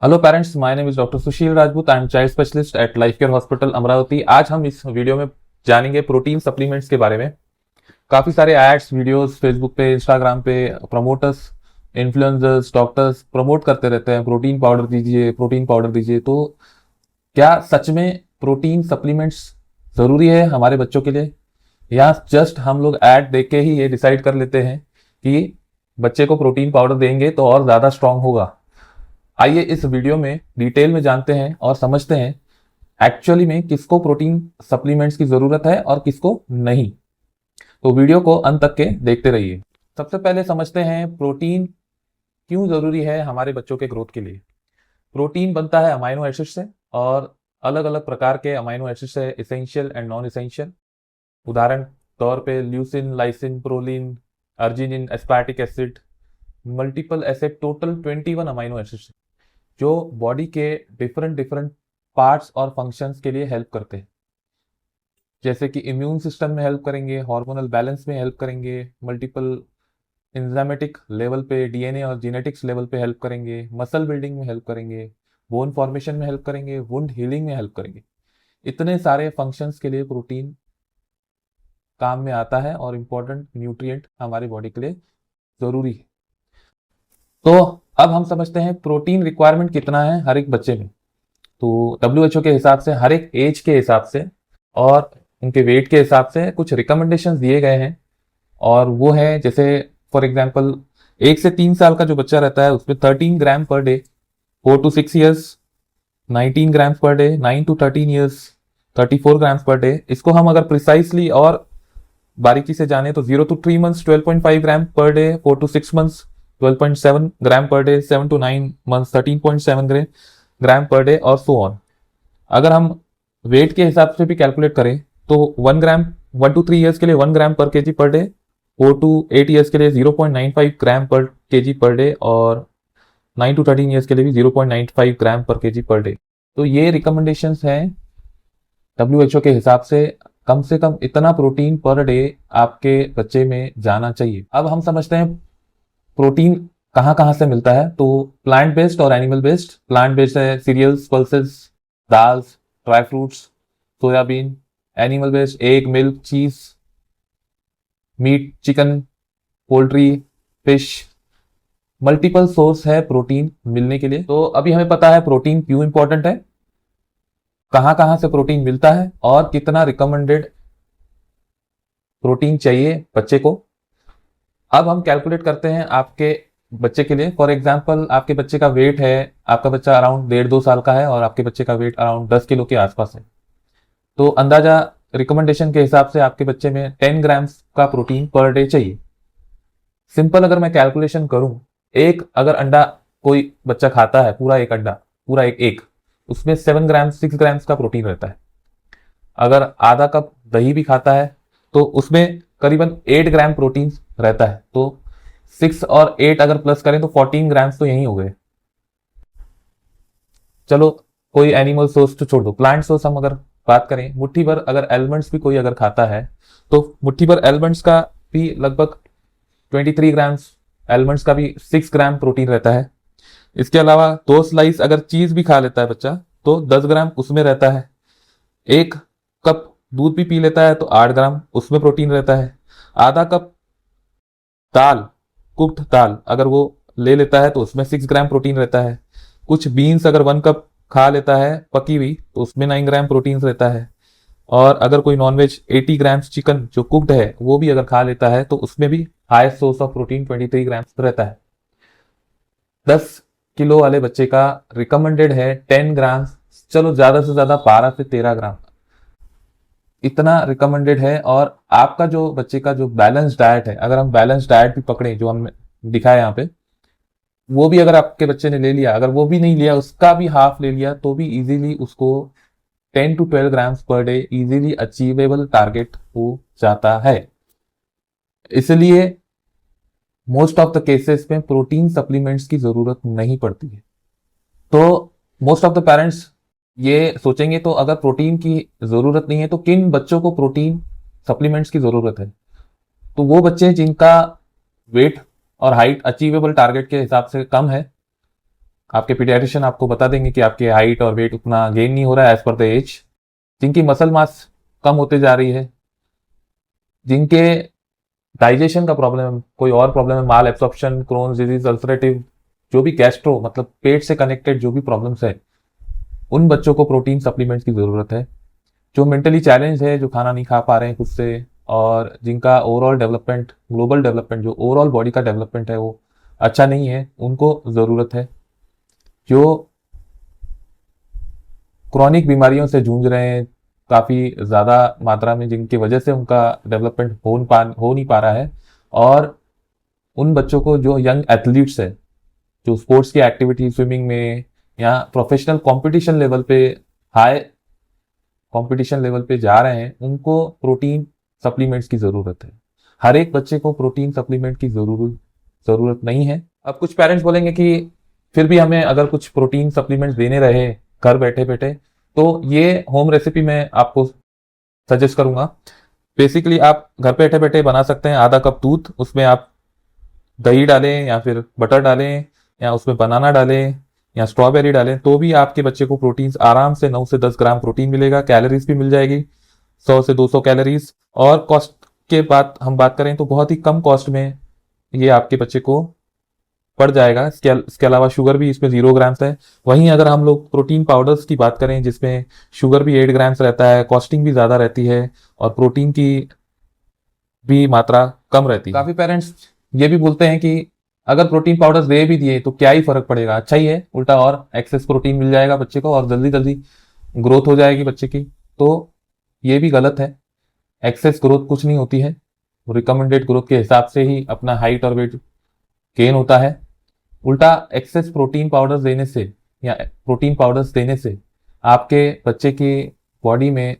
Hello parents, my name is doctor Sushil Rajput. I am child specialist at life care hospital Amravati. आज हम इस video में जानेंगे protein supplements के बारे में। काफी सारे एड्स वीडियोस फेसबुक पे, इंस्टाग्राम पे प्रमोटर्स, इन्फ्लुएंसर्स, डॉक्टर्स प्रमोट करते रहते हैं प्रोटीन पाउडर दीजिए, प्रोटीन पाउडर दीजिए। तो क्या सच में प्रोटीन सप्लीमेंट्स जरूरी है हमारे बच्चों के लिए, या जस्ट हम लोग ऐड देख के ही ये डिसाइड कर लेते हैं कि बच्चे को प्रोटीन पाउडर देंगे तो और ज्यादा स्ट्रांग होगा? आइए इस वीडियो में डिटेल में जानते हैं और समझते हैं एक्चुअली में किसको प्रोटीन सप्लीमेंट्स की जरूरत है और किसको नहीं। तो वीडियो को अंत तक के देखते रहिए। सबसे पहले समझते हैं प्रोटीन क्यों जरूरी है हमारे बच्चों के ग्रोथ के लिए। प्रोटीन बनता है अमाइनो एसिड से, और अलग अलग प्रकार के अमाइनो एसिड से, इसेंशियल एंड नॉन इसेंशियल। उदाहरण तौर पे leucine, lysine, proline, arginine, aspartic acid, multiple acid, total 21 amino acid जो बॉडी के डिफरेंट डिफरेंट पार्ट्स और फंक्शंस के लिए हेल्प करते हैं। जैसे कि इम्यून सिस्टम में हेल्प करेंगे, हार्मोनल बैलेंस में हेल्प करेंगे, मल्टीपल एंजाइमेटिक लेवल पे, डीएनए और जेनेटिक्स लेवल पे हेल्प करेंगे, मसल बिल्डिंग में हेल्प करेंगे, बोन फॉर्मेशन में हेल्प करेंगे, वुंड हीलिंग में हेल्प करेंगे। इतने सारे फंक्शंस के लिए प्रोटीन काम में आता है और इम्पोर्टेंट न्यूट्रिएंट हमारी बॉडी के लिए जरूरी है। तो अब हम समझते हैं प्रोटीन रिक्वायरमेंट कितना है हर एक बच्चे में। तो WHO के हिसाब से हर एक एज के हिसाब से और उनके वेट के हिसाब से कुछ रिकमेंडेशंस दिए गए हैं। और वो है, जैसे फॉर एग्जांपल 1 से 3 साल का जो बच्चा रहता है उसमें 13 ग्राम per day, 4 to 6 years 19 gram per day, 9 to 13 years 34 gram per day. इसको हम अगर प्रिसाइसली और बारीकी से जाने तो 0 to 3 months 12.5 gram per day, 4 to 6 months 12.7 gram per day, 7 to 9 months 13.7 gram per day और सो ऑन। अगर हम वेट के हिसाब से भी कैलकुलेट करें तो 1 to 3 years के लिए 1 ग्राम पर KG per day, 4 to 8 years के लिए 0.95 ग्राम पर केजी पर डे, और 9 to 13 years के लिए भी 0.95 ग्राम पर केजी पर डे। तो ये रिकमेंडेशंस हैं WHO के हिसाब से कम इतना प्रोटीन पर डे आपके बच्चे में जाना चाहिए। अब हम समझते हैं प्रोटीन कहाँ कहाँ से मिलता है। तो प्लांट बेस्ड और एनिमल बेस्ड। प्लांट बेस्ड है cereals, pulses, dals, dry fruits, soybean. Animal based egg, milk, cheese, meat, chicken, poultry, fish. Multiple source है प्रोटीन मिलने के लिए। तो अभी हमें पता है प्रोटीन क्यों इंपॉर्टेंट है, कहाँ कहाँ से प्रोटीन मिलता है और कितना रिकमेंडेड प्रोटीन चाहिए बच्चे को। अब हम कैलकुलेट करते हैं आपके बच्चे के लिए। फॉर एग्जाम्पल आपके बच्चे का वेट है, आपका बच्चा अराउंड 1.5-2 साल का है और आपके बच्चे का वेट अराउंड 10 किलो के आसपास है। तो अंदाजा रिकमेंडेशन के हिसाब से आपके बच्चे में 10 ग्राम का प्रोटीन पर डे चाहिए। सिंपल अगर मैं कैलकुलेशन करूं, एक अगर अंडा कोई बच्चा खाता है, पूरा एक अंडा, पूरा एक एग, उसमें 6 ग्राम का प्रोटीन रहता है। अगर आधा कप दही भी खाता है तो उसमें करीबन 8 ग्राम प्रोटीन रहता है। तो 6 और 8 अगर प्लस करें तो 14 ग्राम तो यही हो गए। चलो कोई एनिमल सोर्स तो छोड़ दो, प्लांट सोर्स हम अगर बात करें, मुट्ठी भर अगर एलमंड्स भी कोई अगर खाता है तो मुट्ठी भर एलमंड्स का भी लगभग 23 ग्राम, एलमंड्स का भी 6 ग्राम प्रोटीन रहता है। इसके अलावा 2 स्लाइस अगर चीज भी खा लेता है बच्चा तो 10 ग्राम उसमें रहता है। 1 कप दूध भी पी लेता है तो 8 ग्राम उसमें प्रोटीन रहता है। आधा कप दाल, कुक्ड दाल अगर वो ले लेता है तो उसमें 6 ग्राम प्रोटीन रहता है। कुछ बीन्स अगर 1 कप खा लेता है पकी हुई तो उसमें 9 ग्राम प्रोटीन रहता है। और अगर कोई नॉनवेज 80 ग्राम चिकन जो कुक्ड है वो भी अगर खा लेता है तो उसमें भी हाईएस्ट सोर्स ऑफ प्रोटीन 23 ग्राम रहता है। 10 किलो वाले बच्चे का रिकमेंडेड है 10 ग्राम, चलो ज्यादा से ज्यादा 12 से 13 ग्राम इतना रिकमेंडेड है। और आपका जो बच्चे का जो बैलेंस डाइट है, अगर हम बैलेंस डाइट भी पकड़े जो हमने दिखाया यहाँ पे, वो भी अगर आपके बच्चे ने ले लिया, अगर वो भी नहीं लिया उसका भी हाफ ले लिया तो भी इजीली उसको 10 to 12 gram per day easily achievable target हो जाता है। इसलिए मोस्ट ऑफ द केसेस में प्रोटीन सप्लीमेंट्स की जरूरत नहीं पड़ती है। तो मोस्ट ऑफ द पेरेंट्स ये सोचेंगे तो अगर प्रोटीन की जरूरत नहीं है तो किन बच्चों को प्रोटीन सप्लीमेंट्स की जरूरत है? तो वो बच्चे जिनका वेट और हाइट अचीवेबल टारगेट के हिसाब से कम है, आपके पीडियाट्रिशियन आपको बता देंगे कि आपके हाइट और वेट उतना गेन नहीं हो रहा है एज पर द एज, जिनकी मसल मास कम होते जा रही है, जिनके डाइजेशन का प्रॉब्लम है, कोई और प्रॉब्लम है, माल एब्सॉर्प्शन, क्रोन्स डिजीज, अल्सरेटिव, जो भी गैस्ट्रो मतलब पेट से कनेक्टेड जो भी प्रॉब्लम्स है, उन बच्चों को प्रोटीन सप्लीमेंट्स की जरूरत है। जो मेंटली चैलेंज है, जो खाना नहीं खा पा रहे हैं खुद से, और जिनका ओवरऑल डेवलपमेंट, ग्लोबल डेवलपमेंट, जो ओवरऑल बॉडी का डेवलपमेंट है वो अच्छा नहीं है, उनको जरूरत है। जो क्रॉनिक बीमारियों से जूझ रहे हैं काफी ज्यादा मात्रा में, जिनकी वजह से उनका डेवलपमेंट हो नहीं पा रहा है, और उन बच्चों को जो यंग एथलीट्स है, जो स्पोर्ट्स की एक्टिविटी, स्विमिंग में या प्रोफेशनल कंपटीशन लेवल पे, हाई कंपटीशन लेवल पे जा रहे हैं, उनको प्रोटीन सप्लीमेंट्स की जरूरत है। हर एक बच्चे को प्रोटीन सप्लीमेंट की जरूरत नहीं है। अब कुछ पेरेंट्स बोलेंगे कि फिर भी हमें अगर कुछ प्रोटीन सप्लीमेंट्स देने रहे घर बैठे बैठे, तो ये होम रेसिपी मैं आपको सजेस्ट करूंगा। बेसिकली आप घर बैठे बैठे बना सकते हैं। आधा कप दूध, उसमें आप दही डालें या फिर बटर डालें या उसमें बनाना डालें या स्ट्रॉबेरी डालें, तो भी आपके बच्चे को प्रोटीन आराम से 9 से 10 ग्राम प्रोटीन मिलेगा। कैलोरीज भी मिल जाएगी 100 से 200 कैलोरीज। और कॉस्ट के बाद हम बात करें तो बहुत ही कम कॉस्ट में ये आपके बच्चे को पड़ जाएगा। इसके अलावा शुगर भी इसमें 0 ग्राम्स है। वहीं अगर हम लोग प्रोटीन पाउडर्स की बात करें, जिसमें शुगर भी 8 ग्राम्स रहता है, कॉस्टिंग भी ज्यादा रहती है और प्रोटीन की भी मात्रा कम रहती है। काफी पेरेंट्स ये भी बोलते हैं कि अगर प्रोटीन पाउडर्स दे भी दिए तो क्या ही फर्क पड़ेगा, अच्छा ही है, उल्टा और एक्सेस प्रोटीन मिल जाएगा बच्चे को और जल्दी जल्दी ग्रोथ हो जाएगी बच्चे की। तो ये भी गलत है। एक्सेस ग्रोथ कुछ नहीं होती है। रिकमेंडेड ग्रोथ के हिसाब से ही अपना हाइट और वेट गेन होता है। उल्टा एक्सेस प्रोटीन पाउडर्स देने से या प्रोटीन पाउडर्स देने से आपके बच्चे की बॉडी में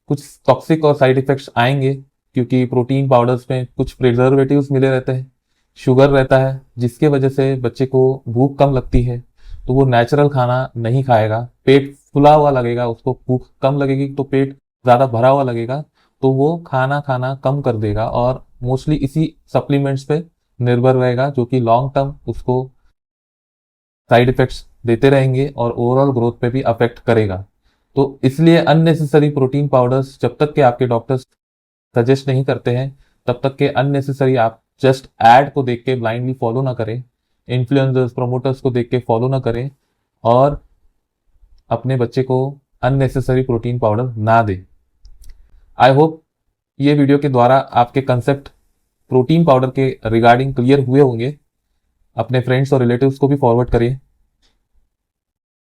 कुछ टॉक्सिक और साइड इफेक्ट्स आएंगे, क्योंकि प्रोटीन पाउडर्स में कुछ प्रिजर्वेटिव्स मिले रहते हैं, शुगर रहता है, जिसके वजह से बच्चे को भूख कम लगती है, तो वो नेचुरल खाना नहीं खाएगा। पेट फुला हुआ लगेगा, उसको भूख कम लगेगी तो पेट ज्यादा भरा हुआ लगेगा, तो वो खाना खाना कम कर देगा और मोस्टली इसी सप्लीमेंट्स पे निर्भर रहेगा, जो कि लॉन्ग टर्म उसको साइड इफेक्ट्स देते रहेंगे और ओवरऑल ग्रोथ पे भी अफेक्ट करेगा। तो इसलिए अननेसेसरी प्रोटीन पाउडर्स जब तक के आपके डॉक्टर्स सजेस्ट नहीं करते हैं, तब तक के अननेसेसरी आप जस्ट एड को देख के ब्लाइंडली फॉलो ना करें, इन्फ्लुएंसर्स, प्रमोटर्स को देख के फॉलो ना करें और अपने बच्चे को अननेसेसरी प्रोटीन पाउडर ना दें। आई होप ये वीडियो के द्वारा आपके कंसेप्ट प्रोटीन पाउडर के रिगार्डिंग क्लियर हुए होंगे। अपने फ्रेंड्स और रिलेटिव्स को भी फॉरवर्ड करिए।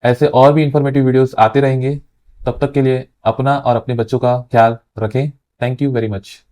ऐसे और भी इंफॉर्मेटिव वीडियोस आते रहेंगे। तब तक के लिए अपना और अपने बच्चों का ख्याल रखें। Thank you very much.